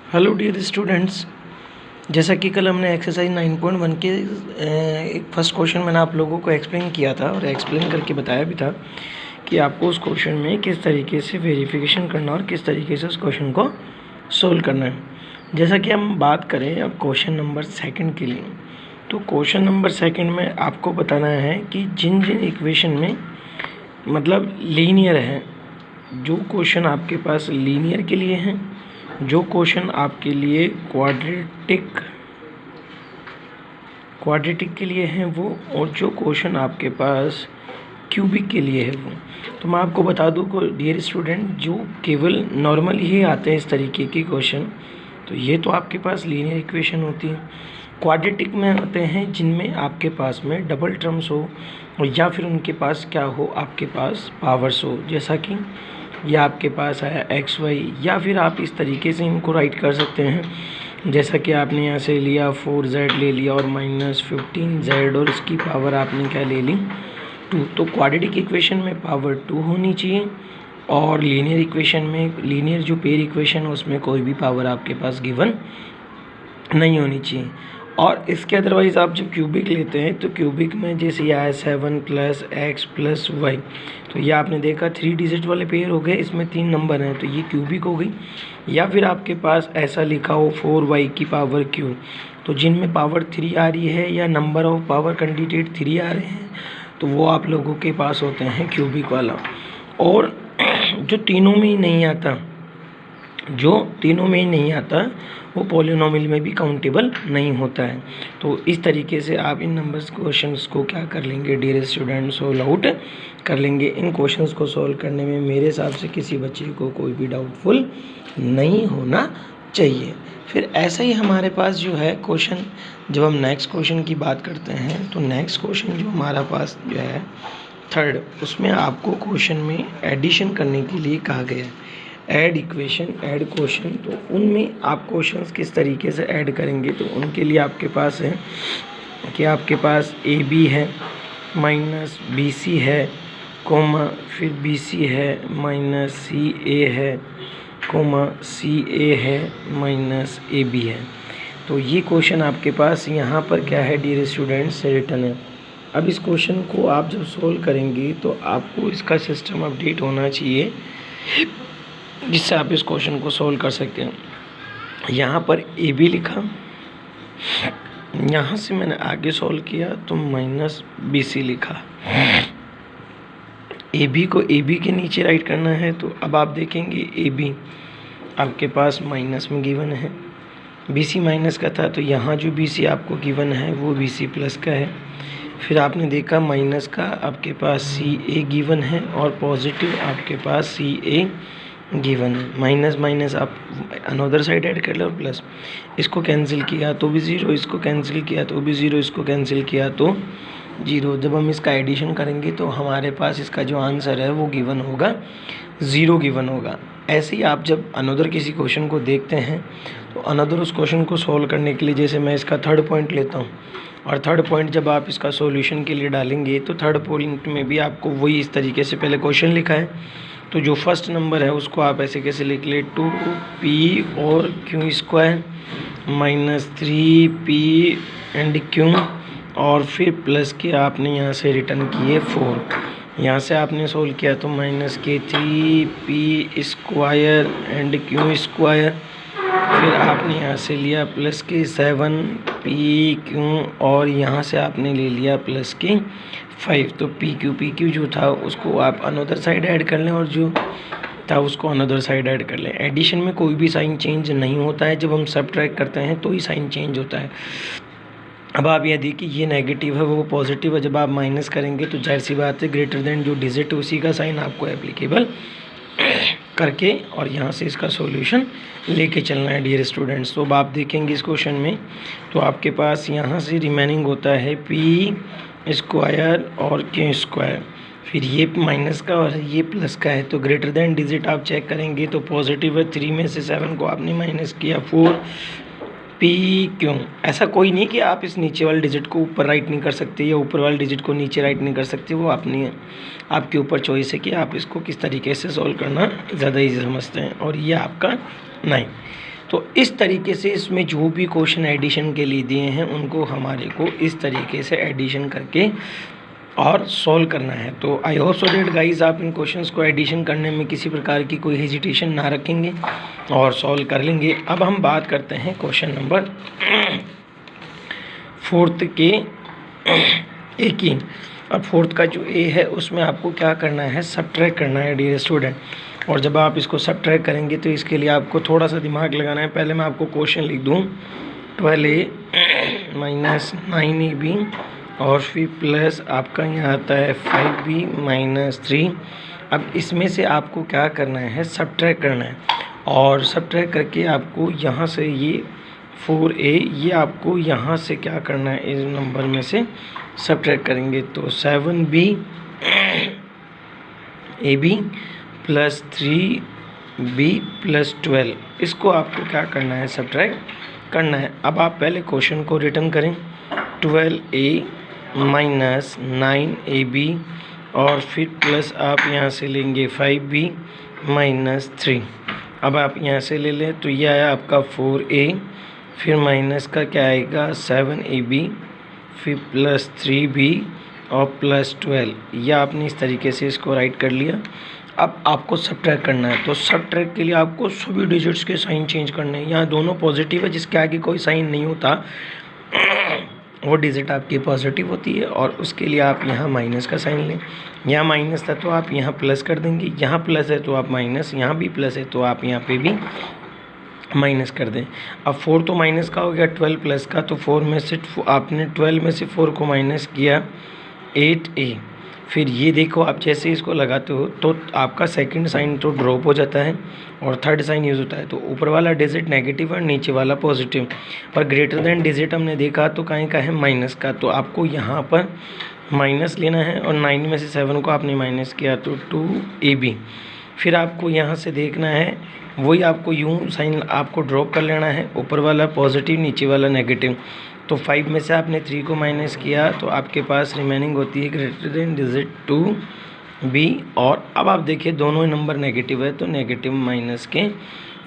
Hello dear students, जैसा कि कल हमने एक्सरसाइज 9.1 के एक फर्स्ट क्वेश्चन मैंने आप लोगों को एक्सप्लेन किया था और एक्सप्लेन करके बताया भी था कि आपको उस क्वेश्चन में किस तरीके से वेरिफिकेशन करना और किस तरीके से उस क्वेश्चन को सोल्व करना है। जैसा कि हम बात करें अब क्वेश्चन नंबर सेकंड के लिए, तो क्वेश्चन नंबर सेकंड में आपको बताना है कि जिन जिन इक्वेशन में मतलब लीनियर है, जो क्वेश्चन आपके पास लीनियर के लिए हैं, जो क्वेश्चन आपके लिए क्वाड्रेटिक के लिए हैं वो, और जो क्वेश्चन आपके पास क्यूबिक के लिए है वो। तो मैं आपको बता दूं को डियर स्टूडेंट, जो केवल नॉर्मल ही आते हैं इस तरीके के क्वेश्चन, तो ये तो आपके पास लीनियर इक्वेशन होती है। क्वाड्रेटिक में आते हैं जिनमें आपके पास में डबल टर्म्स हो और या फिर उनके पास क्या हो, आपके पास पावर्स हो, जैसा कि या आपके पास है एक्स वाई, या फिर आप इस तरीके से इनको राइट कर सकते हैं जैसा कि आपने यहाँ से लिया 4z ले लिया और -15z और इसकी पावर आपने क्या ले ली 2। तो क्वाड्रेटिक इक्वेशन में पावर 2 होनी चाहिए और लीनियर इक्वेशन में, लीनियर जो पेयर इक्वेशन है उसमें कोई भी पावर आपके पास गिवन नहीं होनी चाहिए। और इसके अदरवाइज़ आप जब क्यूबिक लेते हैं तो क्यूबिक में जैसे यह है 7 + x + y, तो ये आपने देखा 3 डिजिट वाले पेयर हो गए, इसमें 3 नंबर हैं तो ये क्यूबिक हो गई। या फिर आपके पास ऐसा लिखा हो 4y की पावर q, तो जिनमें पावर 3 आ रही है या नंबर ऑफ पावर कैंडिडेट 3 आ रहे हैं तो वो आप लोगों के पास होते हैं क्यूबिक वाला। और जो तीनों में ही नहीं आता वो पॉलिनोमियल में भी काउंटेबल नहीं होता है। तो इस तरीके से आप इन नंबर्स क्वेश्चंस को क्या कर लेंगे डियर स्टूडेंट, सोल्व आउट कर लेंगे। इन क्वेश्चंस को सोल्व करने में मेरे हिसाब से किसी बच्चे को कोई भी डाउटफुल नहीं होना चाहिए। फिर ऐसा ही हमारे पास जो है क्वेश्चन, जब हम नेक्स्ट क्वेश्चन की बात करते हैं तो नेक्स्ट क्वेश्चन जो हमारा पास जो है थर्ड, उसमें आपको क्वेश्चन में एडिशन करने के लिए कहा गया है, ऐड इक्वेशन ऐड क्वेश्चन। तो उनमें आप क्वेश्चंस किस तरीके से ऐड करेंगे, तो उनके लिए आपके पास है कि आपके पास AB है -BC है कोमा, फिर BC है -CA है कोमा, CA है -AB है। तो ये क्वेश्चन आपके पास यहाँ पर क्या है डियर स्टूडेंट्स, रिटर्न है। अब इस क्वेश्चन को आप जब सोल्व करेंगे तो आपको इसका सिस्टम अपडेट होना चाहिए जिससे आप इस क्वेश्चन को सोल्व कर सकते हैं। यहाँ पर AB लिखा, यहाँ से मैंने आगे सोल्व किया तो -BC लिखा। AB को AB के नीचे राइट करना है, तो अब आप देखेंगे AB आपके पास माइनस में गिवन है, BC माइनस का था तो यहाँ जो BC आपको गिवन है वो BC प्लस का है। फिर आपने देखा माइनस का आपके पास CA गिवन है और पॉजिटिव आपके पास CA गिवन है। माइनस माइनस आप अनदर साइड ऐड कर लो, प्लस इसको कैंसिल किया तो भी 0, इसको कैंसिल किया तो भी 0, इसको कैंसिल किया तो 0। जब हम इसका एडिशन करेंगे तो हमारे पास इसका जो आंसर है वो गिवन होगा 0 गिवन होगा। ऐसे ही आप जब अनदर किसी क्वेश्चन को देखते हैं तो अनदर उस क्वेश्चन को सॉल्व करने के लिए, जैसे मैं इसका थर्ड पॉइंट लेता हूँ और थर्ड पॉइंट जब आप इसका सॉल्यूशन के लिए डालेंगे तो थर्ड पॉइंट में भी आपको वही इस तरीके से पहले क्वेश्चन लिखा है, तो जो फर्स्ट नंबर है उसको आप ऐसे कैसे लिख ले 2p और q² -3p एंड q, और फिर प्लस के आपने यहाँ से रिटर्न किए 4। यहाँ से आपने सोल्व किया तो -3p² एंड q², फिर आपने यहाँ से लिया प्लस के 7p q और यहाँ से आपने ले लिया प्लस के 5। तो PQ जो था उसको आप अनदर साइड ऐड कर लें और जो था उसको अनदर साइड ऐड कर लें। एडिशन में कोई भी साइन चेंज नहीं होता है, जब हम सबट्रैक्ट करते हैं तो ही साइन चेंज होता है। अब आप यह देखिए ये नेगेटिव है वो पॉजिटिव है, जब आप माइनस करेंगे तो जाहिर सी बात है ग्रेटर देन जो डिजिट है उसी का साइन आपको एप्लीकेबल करके और यहाँ से इसका सॉल्यूशन लेके चलना है डियर स्टूडेंट्स। तो अब आप देखेंगे इस क्वेश्चन में तो आपके पास यहाँ से रिमेनिंग होता है p² और q², फिर ये माइनस का और ये प्लस का है, तो ग्रेटर देन डिजिट आप चेक करेंगे तो पॉजिटिव है, 3 में से 7 को आपने माइनस किया 4p ऐसा कोई नहीं कि आप इस नीचे वाले डिजिट को ऊपर राइट नहीं कर सकते या ऊपर वाले डिजिट को नीचे राइट नहीं कर सकते, वो आपके ऊपर चॉइस है कि आप इसको किस तरीके से सॉल्व करना ज़्यादा ईजी समझते हैं। और ये आपका 9। तो इस तरीके से इसमें जो भी क्वेश्चन एडिशन के लिए दिए हैं उनको हमारे को इस तरीके से एडिशन करके और सॉल्व करना है। तो I hope so that guys आप इन क्वेश्चंस को एडिशन करने में किसी प्रकार की कोई हेजिटेशन ना रखेंगे और सॉल्व कर लेंगे। अब हम बात करते हैं क्वेश्चन नंबर 4 के ए की। अब 4 का जो ए है उसमें आपको क्या करना है, सबट्रैक्ट करना है डियर स्टूडेंट। और जब आप इसको सबट्रैक्ट करेंगे तो इसके लिए आपको थोड़ा सा दिमाग लगाना है। पहले मैं आपको क्वेश्चन लिख दूँ 12a माइनस 9ab और फिर प्लस आपका यहाँ आता है 5b माइनस 3। अब इसमें से आपको क्या करना है, सबट्रैक्ट करना है। और सबट्रैक्ट करके आपको यहाँ से ये 4a ये आपको यहाँ से क्या करना है, इस नंबर में से सबट्रैक्ट करेंगे तो 7b ab plus 3b plus 12, इसको आपको क्या करना है, सबट्रैक्ट करना है। अब आप पहले क्वेश्चन को रिटर्न करें 12a माइनस 9ab और फिर प्लस आप यहाँ से लेंगे 5b माइनस 3। अब आप यहाँ से ले लें तो ये आया आपका 4a, फिर माइनस का क्या आएगा 7ab, फिर प्लस 3b और प्लस 12। यह आपने इस तरीके से इसको राइट कर लिया। अब आपको सबट्रैक्ट करना है, तो सबट्रैक्ट के लिए आपको सभी डिजिट्स के साइन चेंज करने हैं। यहाँ दोनों पॉजिटिव है, जिसके आगे कोई साइन नहीं होता वो डिजिट आपकी पॉजिटिव होती है, और उसके लिए आप यहाँ माइनस का साइन लें। यहाँ माइनस था तो आप यहाँ प्लस कर देंगे, यहाँ प्लस है तो आप माइनस, यहाँ भी प्लस है तो आप यहाँ पे भी माइनस कर दें। अब 4 तो माइनस का हो गया, 12 प्लस का, तो 4 में से आपने 12 में से 4 को माइनस किया 8a। फिर ये देखो आप जैसे इसको लगाते हो तो आपका सेकंड साइन तो ड्रॉप हो जाता है और थर्ड साइन यूज़ होता है। तो ऊपर वाला डिजिट नेगेटिव और नीचे वाला पॉजिटिव, पर ग्रेटर देन डिजिट हमने देखा तो कहीं का है माइनस का, तो आपको यहाँ पर माइनस लेना है और 9 में से 7 को आपने माइनस किया तो 2ab। फिर आपको यहाँ से देखना है, वही आपको यूँ साइन आपको ड्रॉप कर लेना है, ऊपर वाला पॉजिटिव नीचे वाला नेगेटिव। तो 5 में से आपने 3 को माइनस किया तो आपके पास रिमेनिंग होती है ग्रेटर देन डिजिट 2b। और अब आप देखिए दोनों नंबर नेगेटिव है तो नेगेटिव माइनस के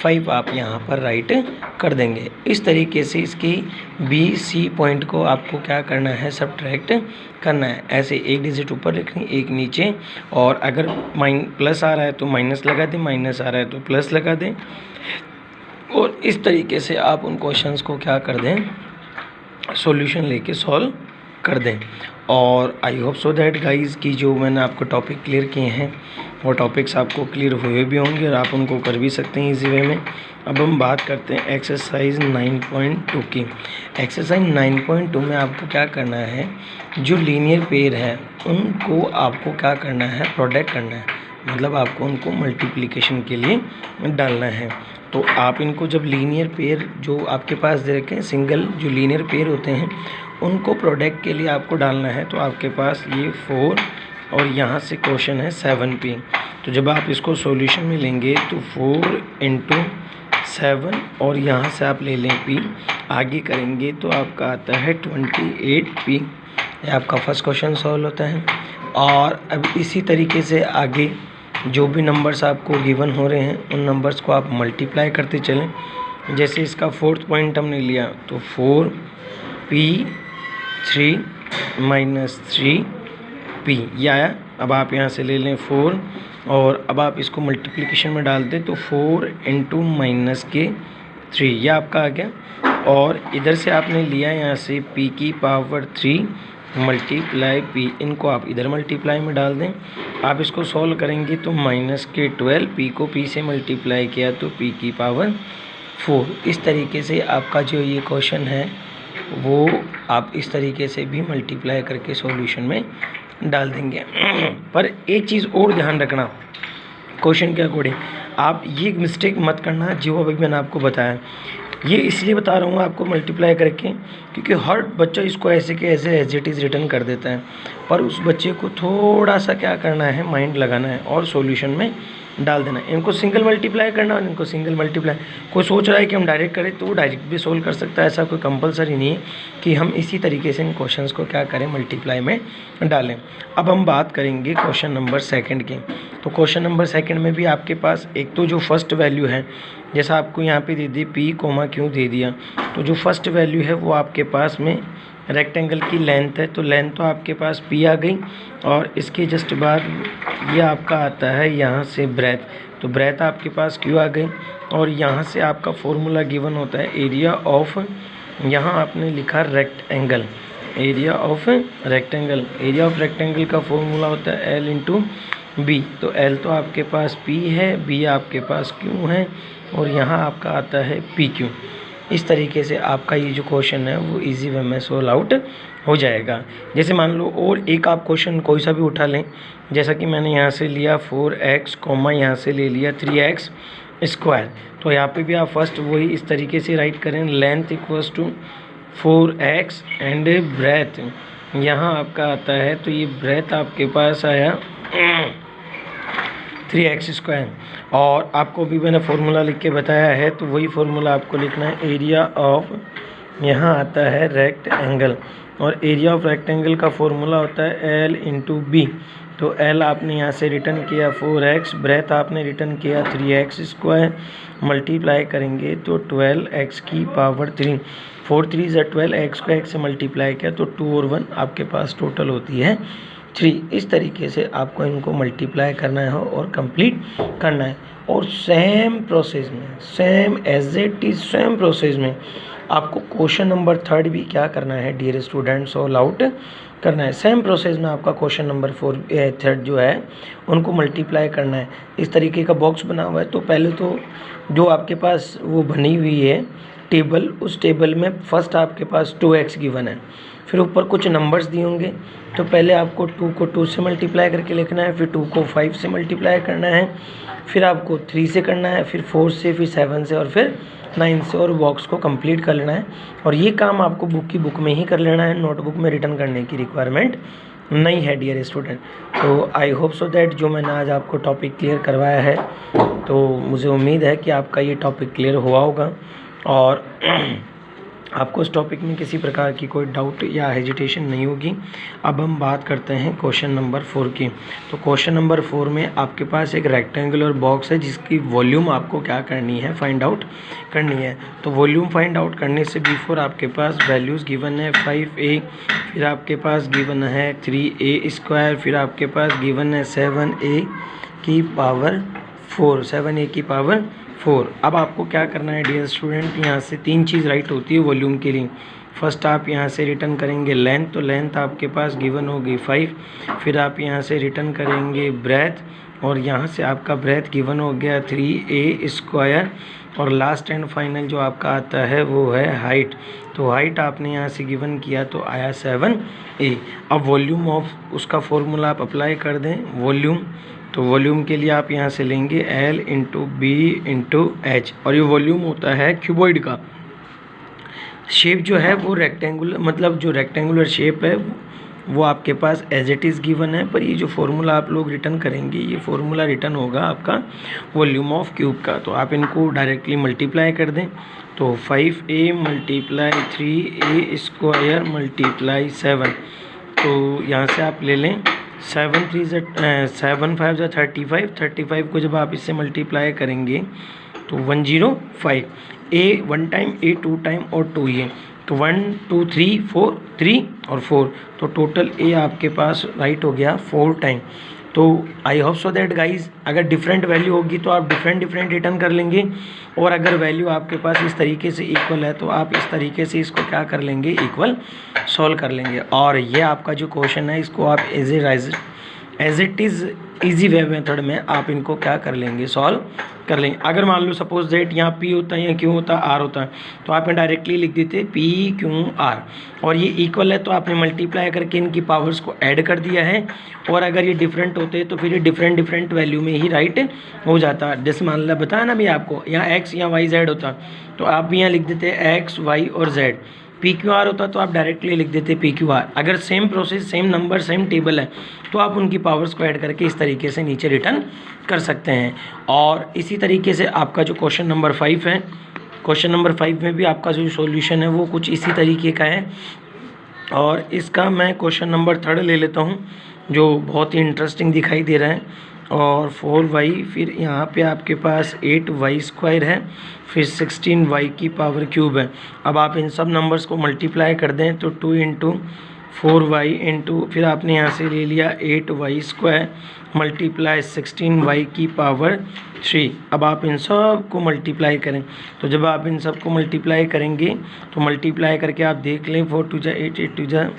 5 आप यहाँ पर राइट कर देंगे। इस तरीके से इसकी बी सी पॉइंट को आपको क्या करना है, सबट्रैक्ट करना है। ऐसे एक डिजिट ऊपर रखनी, एक नीचे, और अगर प्लस आ रहा है तो माइनस लगा दें, माइनस आ रहा है तो प्लस लगा दें। और इस तरीके से आप उन क्वेश्चंस को क्या कर दें, सॉल्यूशन लेके सॉल्व कर दें। और I hope so that guys कि जो मैंने आपको टॉपिक क्लियर किए हैं वो टॉपिक्स आपको क्लियर हुए भी होंगे और आप उनको कर भी सकते हैं इजी वे में। अब हम बात करते हैं एक्सरसाइज 9.2 की। एक्सरसाइज 9.2 में आपको क्या करना है, जो लीनियर पेयर है उनको आपको क्या करना है, प्रोडक्ट करना है, मतलब आपको उनको मल्टीप्लिकेशन के लिए डालना है। तो आप इनको जब लीनियर पेयर जो आपके पास दे रखे हैं, सिंगल जो लीनियर पेयर होते हैं उनको प्रोडक्ट के लिए आपको डालना है। तो आपके पास ये 4 और यहाँ से क्वेश्चन है 7p। तो जब आप इसको सॉल्यूशन में लेंगे तो 4 × 7 और यहाँ से आप ले लें p, आगे करेंगे तो आपका आता है 28p। ये आपका फर्स्ट क्वेश्चन सॉल्व होता है। और अब इसी तरीके से आगे जो भी नंबर्स आपको गिवन हो रहे हैं उन नंबर्स को आप मल्टीप्लाई करते चलें। जैसे इसका 4th पॉइंट हमने लिया तो 4p3 माइनस 3p ये आया। अब आप यहाँ से ले लें 4 और अब आप इसको मल्टीप्लिकेशन में डाल दें तो 4 × माइनस के 3 ये आपका आ गया। और इधर से आपने लिया यहाँ से p की पावर 3 मल्टीप्लाई p, इनको आप इधर मल्टीप्लाई में डाल दें। आप इसको सॉल्व करेंगे तो माइनस के 12, p को p से मल्टीप्लाई किया तो p की पावर 4। इस तरीके से आपका जो ये क्वेश्चन है वो आप इस तरीके से भी मल्टीप्लाई करके सॉल्यूशन में डाल देंगे। पर एक चीज़ और ध्यान रखना, क्वेश्चन के अकॉर्डिंग आप ये मिस्टेक मत करना जो अभी मैंने आपको बताया। ये इसलिए बता रहा हूँ आपको मल्टीप्लाई करके, क्योंकि हर बच्चा इसको ऐसे के ऐसे एज इट इज़ रिटर्न कर देता है, पर उस बच्चे को थोड़ा सा क्या करना है, माइंड लगाना है और सॉल्यूशन में डाल देना। इनको सिंगल मल्टीप्लाई करना और इनको सिंगल मल्टीप्लाई। कोई सोच रहा है कि हम डायरेक्ट करें तो वो डायरेक्ट भी सोल्व कर सकता है, ऐसा कोई कंपलसरी नहीं है कि हम इसी तरीके से इन क्वेश्चंस को क्या करें, मल्टीप्लाई में डालें। अब हम बात करेंगे क्वेश्चन नंबर सेकंड की। तो क्वेश्चन नंबर सेकंड में भी आपके पास एक तो जो फर्स्ट वैल्यू है, जैसा आपको यहाँ पे दे दी पी कोमा क्यों दे दिया, तो जो फर्स्ट वैल्यू है वो आपके पास में रेक्टेंगल की लेंथ है, तो लेंथ तो आपके पास पी आ गई। और इसके जस्ट बाद ये आपका आता है यहाँ से ब्रेथ, तो ब्रेथ आपके पास क्यों आ गई। और यहाँ से आपका फॉर्मूला गिवन होता है एरिया ऑफ, यहाँ आपने लिखा rectangle, area of rectangle. Area of rectangle का फॉर्मूला होता है एल इंटू बी, तो एल तो आपके पास पी है, बी आपके पास क्यों है, और यहाँ आपका आता है पी क्यू। इस तरीके से आपका ये जो क्वेश्चन है वो इजी वे में सोल्व आउट हो जाएगा। जैसे मान लो और एक आप क्वेश्चन कोई सा भी उठा लें, जैसा कि मैंने यहाँ से लिया 4x कोमा यहाँ से ले लिया 3x स्क्वायर, तो यहाँ पे भी आप फर्स्ट वही इस तरीके से राइट करें, length equals to 4x and breadth यहाँ आपका आता है, तो ये ब्रेथ आपके पास आया 3x स्क्वायर। और आपको भी मैंने फार्मूला लिख के बताया है, तो वही फार्मूला आपको लिखना है, एरिया ऑफ यहाँ आता है रेक्टेंगल, और एरिया ऑफ रेक्टेंगल का फार्मूला होता है एल इंटू बी। तो एल आपने यहाँ से रिटर्न किया 4x, ब्रेथ आपने रिटर्न किया 3x स्क्वायर, मल्टीप्लाई करेंगे तो 12x की पावर 3, 4 3 ज़ा 12, x को x से मल्टीप्लाई किया तो 2 और 1 आपके पास टोटल होती है 3। इस तरीके से आपको इनको मल्टीप्लाई करना है और कंप्लीट करना है। और सेम प्रोसेस में, same as it is same process में आपको क्वेश्चन नंबर थर्ड भी क्या करना है डियर स्टूडेंट्स, सॉल्व आउट करना है। सेम प्रोसेस में आपका क्वेश्चन नंबर थर्ड जो है उनको मल्टीप्लाई करना है। इस तरीके का बॉक्स बना हुआ है, तो पहले तो जो आपके पास वो बनी हुई है टेबल, उस टेबल में फर्स्ट आपके पास 2x गिवन है, फिर ऊपर कुछ नंबर्स दिए होंगे, तो पहले आपको 2 को 2 से मल्टीप्लाई करके लिखना है, फिर 2 को 5 से मल्टीप्लाई करना है, फिर आपको 3 से करना है, फिर 4 से, फिर 7 से और फिर 9 से, और बॉक्स को कंप्लीट कर लेना है। और ये काम आपको बुक में ही कर लेना है, नोटबुक में रिटर्न करने की रिक्वायरमेंट नहीं है डियर स्टूडेंट। तो आई होप सो दैट जो मैंने आज आपको टॉपिक क्लियर करवाया है, तो मुझे उम्मीद है कि आपका ये टॉपिक क्लियर हुआ होगा और आपको इस टॉपिक में किसी प्रकार की कोई डाउट या हेजिटेशन नहीं होगी। अब हम बात करते हैं क्वेश्चन नंबर 4 की। तो क्वेश्चन नंबर 4 में आपके पास एक रेक्टेंगुलर बॉक्स है जिसकी वॉल्यूम आपको क्या करनी है, फाइंड आउट करनी है। तो वॉल्यूम फाइंड आउट करने से बिफोर आपके पास वैल्यूज़ गिवन है 5a, फिर आपके पास गिवन है 3a स्क्वायर, फिर आपके पास गिवन है 7a की पावर 4, 7a की पावर 4। अब आपको क्या करना है डियर स्टूडेंट, यहाँ से 3 चीज़ राइट होती है वॉल्यूम के लिए। फर्स्ट आप यहाँ से रिटर्न करेंगे लेंथ, तो लेंथ आपके पास गिवन होगी 5, फिर आप यहाँ से रिटर्न करेंगे ब्रेथ, और यहाँ से आपका ब्रेथ गिवन हो गया 3a स्क्वायर, और लास्ट एंड फाइनल जो आपका आता है वो है हाइट। तो हाइट आपने यहाँ से गिवन किया तो आया 7a। अब वॉल्यूम ऑफ उसका फॉर्मूला आप अप्लाई कर दें वॉल्यूम, तो वॉल्यूम के लिए आप यहाँ से लेंगे L into B into H, और ये वॉल्यूम होता है क्यूबॉइड का। शेप जो है वो रेक्टेंगुलर, मतलब जो रेक्टेंगुलर शेप है वो आपके पास एज इट इज़ गिवन है, पर ये जो फॉर्मूला आप लोग रिटर्न करेंगे ये फॉर्मूला रिटर्न होगा आपका वॉल्यूम ऑफ क्यूब का। तो आप इनको डायरेक्टली मल्टीप्लाई कर दें, तो 5a multiply 3a square multiply 7, तो यहाँ से आप ले लें 7 3 7 5 ज़ा 35, 35 को जब आप इससे मल्टीप्लाई करेंगे तो 105, a 1 टाइम, a 2 टाइम और 2 ये, तो 1 2 3 4, 3 और 4, तो टोटल a आपके पास राइट हो गया 4 टाइम। तो I hope so that guys, अगर डिफरेंट वैल्यू होगी तो आप डिफरेंट रिटर्न कर लेंगे, और अगर वैल्यू आपके पास इस तरीके से इक्वल है तो आप इस तरीके से इसको क्या कर लेंगे, इक्वल सॉल्व कर लेंगे। और ये आपका जो क्वेश्चन है इसको आप as it is easy way method में आप इनको क्या कर लेंगे, सॉल्व कर लेंगे। अगर मान लो सपोज दैट यहाँ P होता है या Q होता है, R होता है, तो आपने डायरेक्टली लिख देते P Q R, और ये इक्वल है तो आपने मल्टीप्लाई करके इनकी पावर्स को ऐड कर दिया है। और अगर ये डिफरेंट होते तो फिर ये डिफरेंट वैल्यू में ही राइट हो जाता। जैसे मान लो बताया ना भी आपको, यहाँ X या Y Z होता, तो आप भी यहाँ लिख देते X Y और Z, PQR होता तो आप डायरेक्टली लिख देते PQR। अगर same process, same number, same table है तो आप उनकी पावर्स को ऐड करके इस तरीके से नीचे रिटर्न कर सकते हैं। और इसी तरीके से आपका जो क्वेश्चन नंबर 5 है, क्वेश्चन नंबर 5 में भी आपका जो सॉल्यूशन है वो कुछ इसी तरीके का है। और इसका मैं क्वेश्चन नंबर 3 ले लेता हूँ जो बहुत ही इंटरेस्टिंग दिखाई दे रहा है। और 4y, फिर यहाँ पे आपके पास 8y² है, फिर 16y की पावर क्यूब है। अब आप इन सब नंबर्स को मल्टीप्लाई कर दें तो 2 इंटू 4y इंटू, फिर आपने यहाँ से ले लिया 8y² मल्टीप्लाई 16y की पावर 3। अब आप इन सब को मल्टीप्लाई करें, तो जब आप इन सब को मल्टीप्लाई करेंगे तो मल्टीप्लाई करके आप देख लें 4 2 जा 8 8 2 जा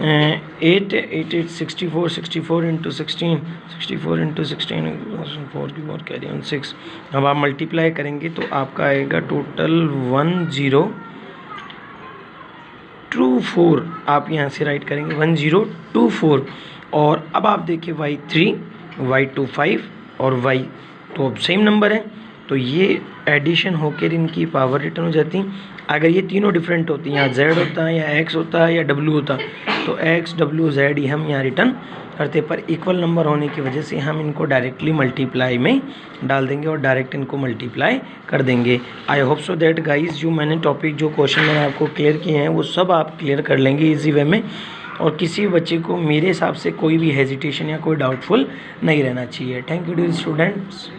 8 8 8 64 64 इंटू 16 64 इंटू 16 4 की 4 कैरी ऑन 6। अब आप मल्टीप्लाई करेंगे तो आपका आएगा टोटल 1024। आप यहाँ से राइट करेंगे 1024। और अब आप देखिए y3 y2 5 और y तो अब सेम नंबर है, तो ये एडिशन होकर इनकी पावर रिटर्न हो जाती। अगर ये तीनों डिफरेंट होती हैं, यहाँ z होता है या x होता है या w होता, तो x w z ही हम यहाँ रिटर्न करते। पर इक्वल नंबर होने की वजह से हम इनको डायरेक्टली मल्टीप्लाई में डाल देंगे और डायरेक्ट इनको मल्टीप्लाई कर देंगे। I hope so that guys जो मैंने टॉपिक, जो क्वेश्चन मैंने आपको क्लियर किए हैं वो सब आप क्लियर कर लेंगे ईजी वे में। और किसी बच्चे को मेरे हिसाब से कोई भी हेजिटेशन या कोई डाउटफुल नहीं रहना चाहिए। Thank you dear students.